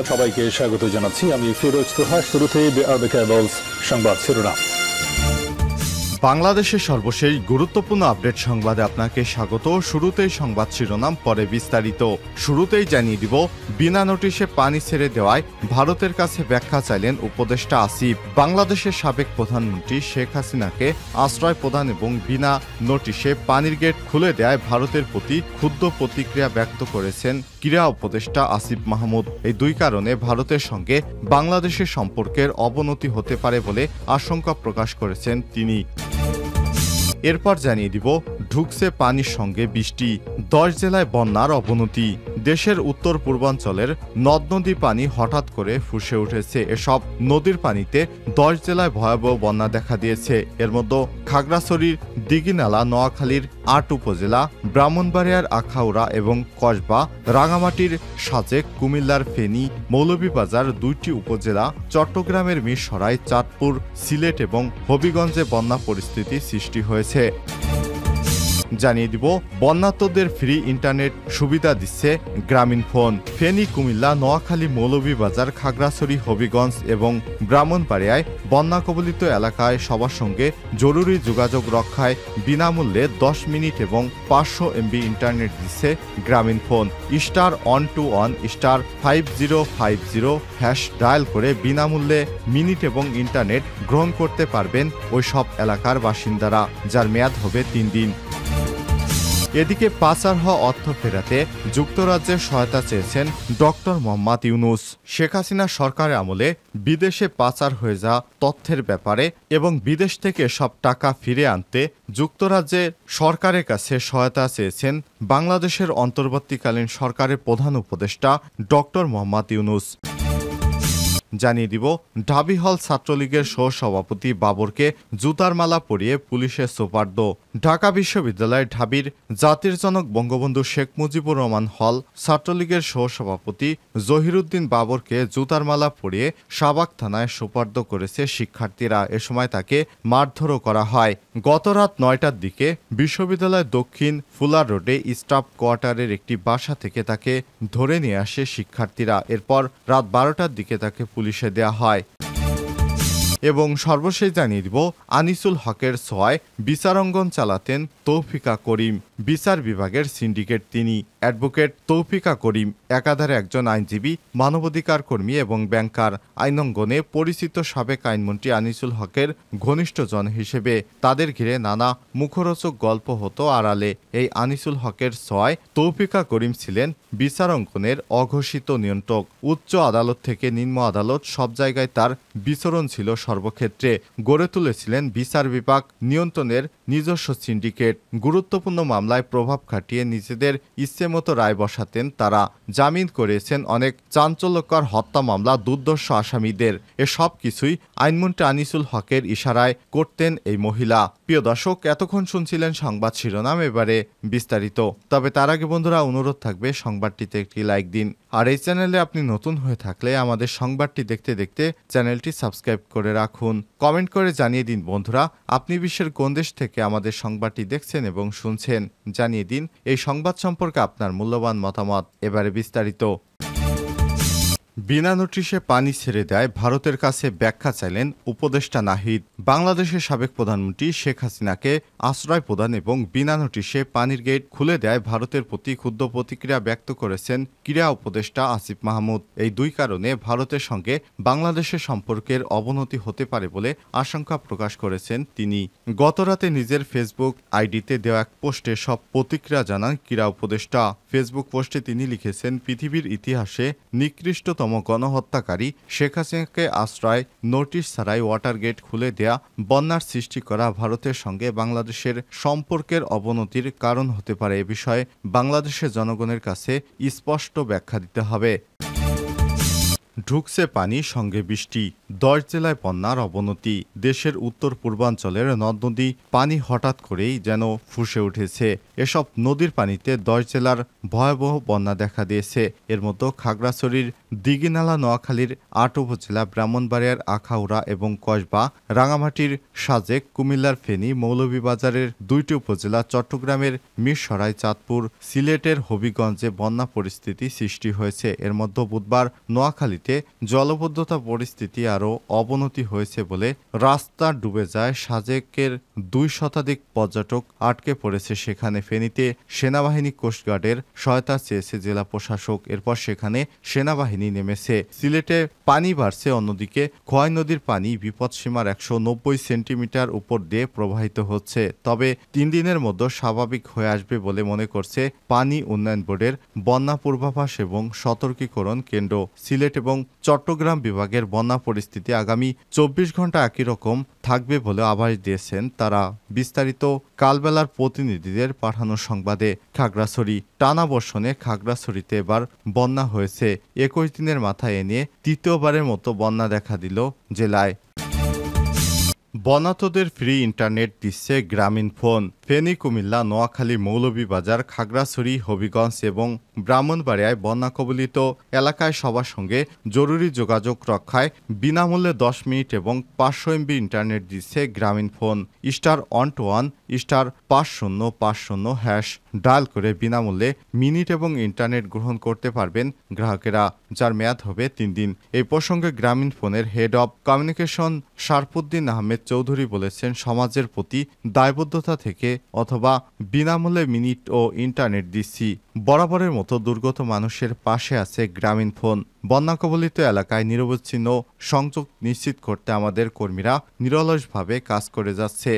সংবাদ সবাইকে স্বাগত জানাচ্ছি। আমি ফিরোজ তোহা। শুরুতেই সংবাদ শিরোনাম। বাংলাদেশের সর্বশেষ গুরুত্বপূর্ণ আপডেট সংবাদে আপনাকে স্বাগত। শুরুতেই সংবাদ শিরোনাম, পরে বিস্তারিত। শুরুতেই জানিয়ে দিব, বিনা নোটিশে পানি ছেড়ে দেওয়ায় ভারতের কাছে ব্যাখ্যা চাইলেন উপদেষ্টা আসিফ। বাংলাদেশের সাবেক প্রধানমন্ত্রী শেখ হাসিনাকে আশ্রয় প্রদান এবং বিনা নোটিশে পানির গেট খুলে দেওয়ায় ভারতের প্রতি ক্ষুব্ধ প্রতিক্রিয়া ব্যক্ত করেছেন ক্রীড়া উপদেষ্টা আসিফ মাহমুদ। এই দুই কারণে ভারতের সঙ্গে বাংলাদেশের সম্পর্কের অবনতি হতে পারে বলে আশঙ্কা প্রকাশ করেছেন তিনি। এরপর জানিয়ে দিব, ঢুকছে পানির সঙ্গে বৃষ্টি, 10 জেলায় বন্যার অবনতি। দেশের উত্তর পূর্বাঞ্চলের নদ নদী পানি হঠাৎ করে ফুসে উঠেছে। এসব নদীর পানিতে 10 জেলায় ভয়াবহ বন্যা দেখা দিয়েছে। এর মধ্যে খাগড়াছড়ির দিঘিনালা, নোয়াখালীর 8 উপজেলা, ব্রাহ্মণবাড়িয়ার আখাউড়া এবং কসবা, রাঙামাটির সাজেক, কুমিল্লার ফেনী, মৌলভীবাজার 2টি উপজেলা, চট্টগ্রামের মিরসরাই, চাঁদপুর, সিলেট এবং হবিগঞ্জে বন্যা পরিস্থিতি সৃষ্টি হয়েছে। জানিয়ে দিব, বন্যার্তদের ফ্রি ইন্টারনেট সুবিধা দিচ্ছে গ্রামীণফোন। ফেনী, কুমিল্লা, নোয়াখালী, মৌলভীবাজার, খাগড়াছড়ি, হবিগঞ্জ এবং ব্রাহ্মণবাড়িয়ায় বন্যা কবলিত এলাকায় সবার সঙ্গে জরুরি যোগাযোগ রক্ষায় বিনামূল্যে 10 মিনিট এবং 500 MB ইন্টারনেট দিচ্ছে গ্রামীণফোন। *121*5050 হ্যাশ ডায়াল করে বিনামূল্যে মিনিট এবং ইন্টারনেট গ্রহণ করতে পারবেন ওই সব এলাকার বাসিন্দারা, যার মেয়াদ হবে 3 দিন। এদিকে পাচার হওয়া অর্থ ফেরাতে যুক্তরাজ্যের সহায়তা চেয়েছেন ডক্টর মোহাম্মদ ইউনূস। শেখ হাসিনা সরকারের আমলে বিদেশে পাচার হয়ে যাওয়া তথ্যের ব্যাপারে এবং বিদেশ থেকে সব টাকা ফিরে আনতে যুক্তরাজ্যের সরকারের কাছে সহায়তা চেয়েছেন বাংলাদেশের অন্তর্বর্তীকালীন সরকারের প্রধান উপদেষ্টা ডক্টর মোহাম্মদ ইউনূস। জানিয়ে দিব, ঢাবি হল ছাত্রলীগের সহসভাপতি বাবরকে জুতার মালা পরিয়ে পুলিশের সোপর্দ। ঢাকা বিশ্ববিদ্যালয় ঢাবির জাতির জনক বঙ্গবন্ধু শেখ মুজিবুর রহমান হল ছাত্রলীগের সহসভাপতি জহিরুদ্দিন বাবরকে জুতার মালা পরিয়ে শাহবাগ থানায় সোপর্দ করেছে শিক্ষার্থীরা। এ সময় তাকে মারধরও করা হয়। গত রাত 9টার দিকে বিশ্ববিদ্যালয়ের দক্ষিণ ফুলার রোডে স্টাফ কোয়ার্টারের একটি বাসা থেকে তাকে ধরে নিয়ে আসে শিক্ষার্থীরা। এরপর রাত 12টার দিকে তাকে পুলিশে দেয়া হয়। এবং সর্বশেষ জানিয়ে দিব, আনিসুল হকের ছোঁয়ায় বিচারাঙ্গন চালাতেন তৌফিকা করিম। বিচার বিভাগের সিন্ডিকেট তিনি। অ্যাডভোকেট তৌফিকা করিম একাধারে একজন আইনজীবী, মানবাধিকার কর্মী এবং ব্যাংকার। আইনাঙ্গনে পরিচিত সাবেক আইনমন্ত্রী আনিসুল হকের ঘনিষ্ঠজন হিসেবে তাদের ঘিরে নানা মুখরোচক গল্প হতো আড়ালে। এই আনিসুল হকের ছোঁয়ায় তৌফিকা করিম ছিলেন বিচারাঙ্গনের অঘোষিত নিয়ন্ত্রক। উচ্চ আদালত থেকে নিম্ন আদালত সব জায়গায় তার বিচরণ ছিল সর্বক্ষেত্রে। গড়ে তুলেছিলেন বিচার বিভাগ নিয়ন্ত্রণের নিজস্ব সিন্ডিকেট। গুরুত্বপূর্ণ মামলায় প্রভাব খাটিয়ে নিজেদের ইচ্ছেমতো রায় বসাতেন তারা। জামিন করেছেন অনেক চাঞ্চল্যকর হত্যা মামলা দুর্দর্শ আসামিদের। এসব কিছুই আইনমন্ত্রী আনিসুল হকের ইশারায় করতেন এই মহিলা। প্রিয় দর্শক, এতক্ষণ শুনছিলেন সংবাদ শিরোনাম, এবারে বিস্তারিত। তবে তার আগে বন্ধুরা, অনুরোধ থাকবে সংবাদটিতে একটি লাইক দিন। আর এই চ্যানেলে আপনি নতুন হয়ে থাকলে আমাদের সংবাদটি দেখতে দেখতে চ্যানেলটি সাবস্ক্রাইব করে রাখুন। কমেন্ট করে জানিয়ে দিন বন্ধুরা, আপনি বিশ্বের কোন দেশ থেকে আমাদের সংবাদটি দেখছেন এবং শুনছেন। জানিয়ে দিন এই সংবাদ সম্পর্কে আপনার মূল্যবান মতামত। এবারে বিস্তারিত। বিনা নোটিশে পানি ছেড়ে দেয় ভারতের কাছে ব্যাখ্যা চাইলেন উপদেষ্টা নাহিদ। বাংলাদেশের সাবেক প্রধানমন্ত্রী শেখ হাসিনাকে আশ্রয় প্রদান এবং বিনা নোটিশে পানির গেট খুলে দেয় ভারতের প্রতি ক্ষুব্ধ প্রতিক্রিয়া ব্যক্ত করেছেন ক্রীড়া উপদেষ্টা আসিফ মাহমুদ। এই দুই কারণে ভারতের সঙ্গে বাংলাদেশের সম্পর্কের অবনতি হতে পারে বলে আশঙ্কা প্রকাশ করেছেন তিনি। গতরাতে নিজের ফেসবুক আইডিতে দেওয়া এক পোস্টে সব প্রতিক্রিয়া জানান ক্রীড়া উপদেষ্টা। ফেসবুক পোস্টে তিনি লিখেছেন, পৃথিবীর ইতিহাসে নিকৃষ্টতম গণহত্যাকারী শেখ হাসিনাকে আশ্রয় নোটিশ ছাড়াই ওয়াটার গেট খুলে দেয়া বন্যার সৃষ্টি করা ভারতের সঙ্গে বাংলাদেশের সম্পর্কের অবনতির কারণ হতে পারে। এ বিষয়ে বাংলাদেশের জনগণের কাছে স্পষ্ট ব্যাখ্যা দিতে হবে। ঢুকছে পানি, সঙ্গে বৃষ্টি, 10 জেলায় বন্যার অবনতি। দেশের উত্তর পূর্বাঞ্চলের নদ নদী পানি হঠাৎ করেই যেন ফুসে উঠেছে। এসব নদীর পানিতে 10 জেলার ভয়াবহ বন্যা দেখা দিয়েছে। এর মধ্যে খাগড়াছড়ির দিঘিনালা, নোয়াখালীর ৮ উপজেলা, ব্রাহ্মণবাড়িয়ার আখাউড়া এবং কসবা, রাঙামাটির সাজেক, কুমিল্লার ফেনী, মৌলভীবাজারের ২টি উপজেলা, চট্টগ্রামের মিরসরাই, চাঁদপুর, সিলেটের হবিগঞ্জে বন্যা পরিস্থিতি সৃষ্টি হয়েছে। এর মধ্যে বুধবার নোয়াখালীতে জলবদ্ধতা পরিস্থিতি আরও অবনতি হয়েছে বলে রাস্তা ডুবে যায়। সাজেকের ২ শতাধিক পর্যটক আটকে পড়েছে সেখানে। ফেনীতে সেনাবাহিনী, কোস্টগার্ডের সহায়তা চেয়েছে জেলা প্রশাসক, এরপর সেখানে সেনাবাহিনী নেমেছে। সিলেটে পানি বাড়ছে, অন্যদিকে খোয়াই নদীর পানি বিপদসীমার ১৯০ সেন্টিমিটার উপর দিয়ে প্রবাহিত হচ্ছে। তবে ৩ দিনের মধ্যে স্বাভাবিক হয়ে আসবে বলে মনে করছে পানি উন্নয়ন বোর্ডের বন্যা পূর্বাভাস এবং সতর্কীকরণ কেন্দ্র। সিলেট এবং চট্টগ্রাম বিভাগের বন্যা পরিস্থিতি আগামী ২৪ ঘন্টা একই রকম থাকবে বলে আভাস দিয়েছেন তারা। বিস্তারিত কালবেলার প্রতিনিধিদের পাঠানো সংবাদে। খাগড়াছড়ি, টানা বর্ষণে খাগড়াছড়িতে এবার বন্যা হয়েছে। ২১ দিনের মাথায় এ নিয়ে তৃতীয়বারের মতো বন্যা দেখা দিল জেলায়। বন্যার্তদের ফ্রি ইন্টারনেট দিচ্ছে গ্রামীণফোন। ফেনী, কুমিল্লা, নোয়াখালী, মৌলভীবাজার, খাগড়াছড়ি, হবিগঞ্জ এবং ব্রাহ্মণবাড়িয়ায় বন্যা কবলিত এলাকায় সবার সঙ্গে জরুরি যোগাযোগ রক্ষায় বিনামূল্যে ১০ মিনিট এবং ৫০০ এমবি ইন্টারনেট দিচ্ছে গ্রামীণফোন। *121 *5050# ডায়াল করে বিনামূল্যে মিনিট এবং ইন্টারনেট গ্রহণ করতে পারবেন গ্রাহকেরা, যার মেয়াদ হবে ৩ দিন। এই প্রসঙ্গে গ্রামীণফোনের head of communication Sharfuddin Ahmed Chowdhury বলেছেন, সমাজের প্রতি দায়বদ্ধতা থেকে অথবা বিনামূল্যে মিনিট ও ইন্টারনেট দিচ্ছি। বরাবরের মতো দুর্গত মানুষের পাশে আছে গ্রামীণফোন। বন্যা কবলিত এলাকায় নিরবচ্ছিন্ন সংযোগ নিশ্চিত করতে আমাদের কর্মীরা নিরলসভাবে কাজ করে যাচ্ছে।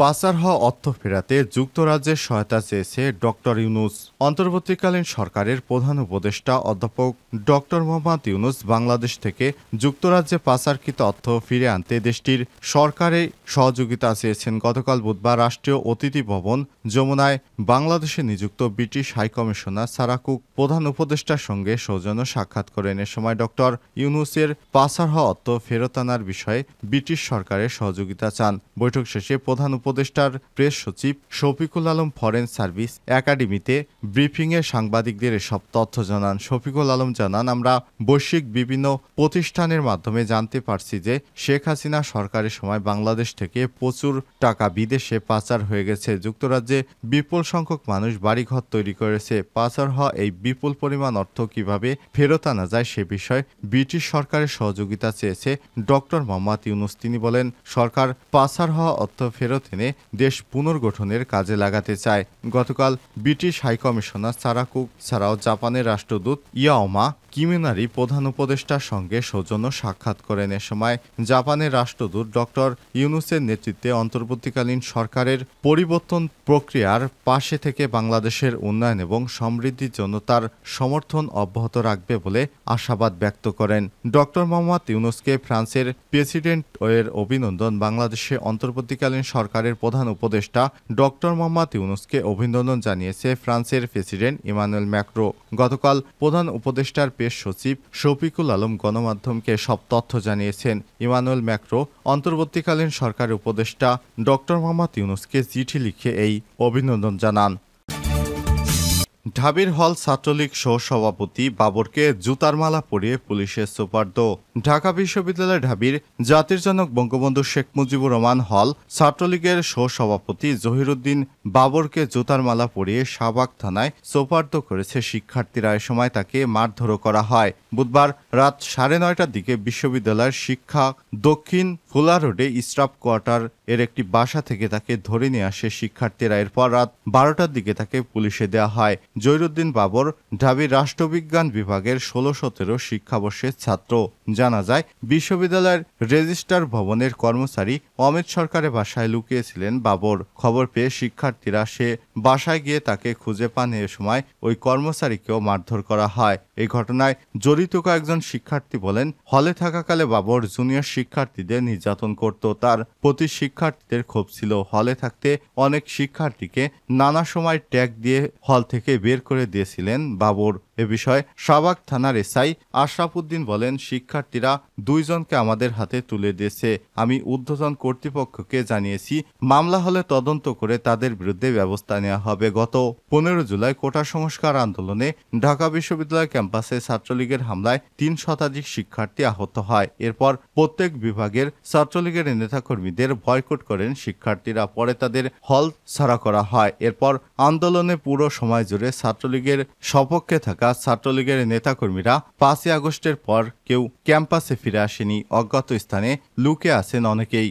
পাচার হওয়া অর্থ ফেরাতে যুক্তরাজ্যের সহায়তা চেয়েছে ডক্টর ইউনূস। অন্তর্বর্তীকালীন সরকারের প্রধান উপদেষ্টা অধ্যাপক ডক্টর মোহাম্মদ ইউনূস বাংলাদেশ থেকে যুক্তরাজ্যে পাচারকৃত অর্থ ফিরে আনতে দেশটির সরকারের সহযোগিতা চেয়েছেন। গতকাল বুধবার রাষ্ট্রীয় অতিথি ভবন যমুনায় বাংলাদেশে নিযুক্ত ব্রিটিশ হাইকমিশনার সারা কুক প্রধান উপদেষ্টার সঙ্গে সৌজন্য সাক্ষাৎ করেন। এ সময় ডক্টর ইউনূসের পাচার হওয়া অর্থ ফেরত আনার বিষয়ে ব্রিটিশ সরকারের সহযোগিতা চান। বৈঠক শেষে প্রধান উপদেষ্টার প্রেস সচিব শফিকুল আলম ফরেন সার্ভিস একাডেমিতে ব্রিফিংয়ে সাংবাদিকদের এসব তথ্য জানান। শফিকুল আলম জানান, আমরা বৈশ্বিক বিভিন্ন প্রতিষ্ঠানের মাধ্যমে জানতে পারছি যে শেখ হাসিনা সরকারের সময় বাংলাদেশ থেকে প্রচুর টাকা বিদেশে পাচার হয়ে গেছে। যুক্তরাজ্যে বিপুল সংখ্যক মানুষ বাড়িঘর তৈরি করেছে। পাচার হওয়া এই বিপুল পরিমাণ অর্থ কিভাবে ফেরত আনা যায় সে বিষয়ে ব্রিটিশ সরকারের সহযোগিতা চেয়েছে ডক্টর মোহাম্মদ ইউনূস। তিনি বলেন, সরকার পাচার হওয়া অর্থ ফেরত এনে দেশ পুনর্গঠনের কাজে লাগাতে চায়। গতকাল ব্রিটিশ হাইকমিশনার সারা কুক ছাড়াও জাপানের রাষ্ট্রদূত ইয়াওমা কিমিনারি প্রধান উপদেষ্টার সঙ্গে সৌজন্য সাক্ষাৎ করেন। এ সময় জাপানের রাষ্ট্রদূত ডক্টর ইউনূসের নেতৃত্বে অন্তর্বর্তীকালীন সরকারের পরিবর্তন প্রক্রিয়ার পাশে থেকে বাংলাদেশের উন্নয়ন এবং সমৃদ্ধির জন্য তার সমর্থন অব্যাহত রাখবে বলে আশাবাদ ব্যক্ত করেন। ডক্টর মোহাম্মদ ইউনূসকে ফ্রান্সের প্রেসিডেন্ট এর অভিনন্দন। বাংলাদেশে অন্তর্বর্তীকালীন সরকারের প্রধান উপদেষ্টা ডক্টর মোহাম্মদ ইউনূসকে অভিনন্দন জানিয়েছে ফ্রান্সের প্রেসিডেন্ট ইমানুয়েল ম্যাক্রো। গতকাল প্রধান উপদেষ্টার প্রেস সচিব শফিকুল আলম গণমাধ্যমকে সব তথ্য জানিয়েছেন। ইমানুয়েল ম্যাক্রো অন্তর্বর্তীকালীন সরকারের উপদেষ্টা ডক্টর মোহাম্মদ ইউনূসকে চিঠি লিখে এই অভিনন্দন জানান। ঢাবির হল ছাত্রলীগ সহসভাপতি বাবরকে জুতার মালা পরিয়ে পুলিশের সোপর্দ। ঢাকা বিশ্ববিদ্যালয় ঢাবির জাতির জনক বঙ্গবন্ধু শেখ মুজিবুর রহমান হল ছাত্রলীগের সহসভাপতি জহিরুদ্দিন বাবরকে জুতার মালা পরিয়ে শাহবাগ থানায় সোপর্দ করেছে শিক্ষার্থীরা। এ সময় তাকে মারধরও করা হয়। বুধবার রাত 9:30টার দিকে বিশ্ববিদ্যালয়ের শিক্ষা দক্ষিণ ফুলা রোডে স্টাফ কোয়ার্টার এর একটি বাসা থেকে তাকে ধরে নিয়ে আসে শিক্ষার্থীরা। এরপর রাত 12টার দিকে তাকে পুলিশে দেওয়া হয়। জহিরুদ্দিন বাবর ঢাবির রাষ্ট্রবিজ্ঞান বিভাগের 16-17 শিক্ষাবর্ষের ছাত্র। জানা যায়, বিশ্ববিদ্যালয়ের রেজিস্ট্রার ভবনের কর্মচারী অমিত সরকারের বাসায় লুকিয়েছিলেন বাবর। খবর পেয়ে শিক্ষার্থীরা সে বাসায় গিয়ে তাকে খুঁজে পান। এ সময় ওই কর্মচারীকেও মারধর করা হয়। এই ঘটনায় জড়িত কয়েকজন শিক্ষার্থী বলেন, হলে থাকাকালে বাবর জুনিয়র শিক্ষার্থীদের নির্যাতন করত। তার প্রতি শিক্ষার্থীদের ক্ষোভ ছিল। হলে থাকতে অনেক শিক্ষার্থীকে নানা সময় ট্যাগ দিয়ে হল থেকে বের করে দিয়েছিলেন বাবর। এ বিষয়ে শাহবাগ থানার এসআই আশরাফ উদ্দিন বলেন, শিক্ষার্থীরা 2 জনকে আমাদের হাতে তুলে দিয়েছে। আমি ঊর্ধ্বতন কর্তৃপক্ষকে জানিয়েছি, মামলা হলে তদন্ত করে তাদের বিরুদ্ধে ব্যবস্থা নেওয়া হবে। গত 15 জুলাই কোটা সংস্কার আন্দোলনে ঢাকা বিশ্ববিদ্যালয় ক্যাম্পাসে ছাত্রলীগের হামলায় 3 শতাধিক শিক্ষার্থী আহত হয়। এরপর প্রত্যেক বিভাগের ছাত্রলীগের নেতাকর্মীদের বয়কট করেন শিক্ষার্থীরা। পরে তাদের হল ছাড়া করা হয়। এরপর আন্দোলনে পুরো সময় জুড়ে ছাত্রলীগের সপক্ষে থাকা ছাত্রলীগের নেতাকর্মীরা 5 আগস্টের পর কেউ ক্যাম্পাসে ফিরে আসেনি। অজ্ঞাত স্থানে লুকে আছেন অনেকেই।